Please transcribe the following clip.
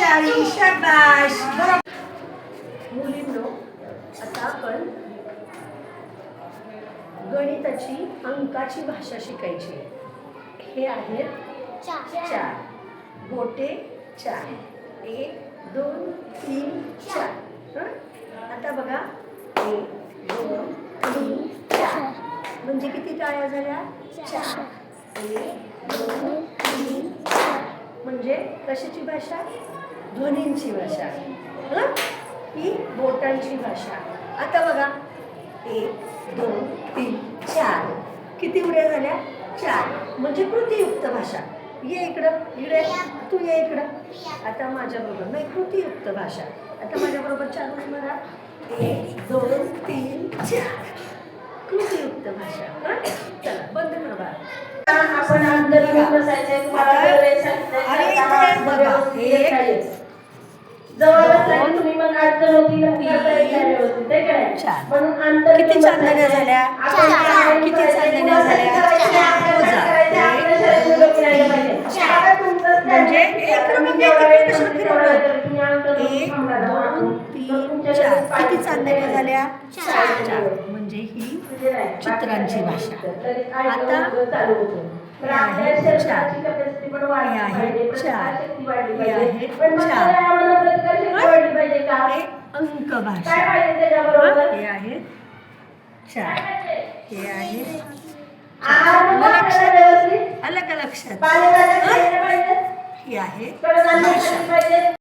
टाळी शाबाश. मुलींनो, आता आपण गणिताची अंकाची भाषा शिकायची. हे आहेत चार बोटे, 4 1 2 3 4. आता बघा 1 2 3 4 म्हणजे किती टाळ्या झाल्या? 4. 1 2 3 4 म्हणजे कशाची भाषा? ध्वनींची भाषा. ही बोटांची भाषा. आता बघा 1 2 3 4 किती उड्या झाल्या? 4 म्हणजे कृतीयुक्त भाषा. ये इकडं, इकडे तू, ये इकडं. आता माझ्याबरोबर नाही, कृतीयुक्त भाषा. आता माझ्याबरोबर 4 उडी मारा. 1 2 3 4 कृतीयुक्त भाषा. चला बंद कर बाळा. आपण अंतर्गत बसायचे. तुम्हाला वेळ सांगितलं बघा. हे जवळच तुम्ही मग अडचण होती होती ते काय म्हणून अंतर किती चांदण्या झाल्या? किती चांदण्या झाल्या? म्हणजे एक क्रमांक कशाला फिरवलं? 1 2 3 4 किती चांदण्या झाल्या? 4 म्हणजे ही चित्रांची भाषा. आता हे आहे 4, हे आहे 4, हे आहे 4. हे अंक भाषा. हे आहे 4, हे आहे 4. आलं का लक्षात? ही आहे भाषा.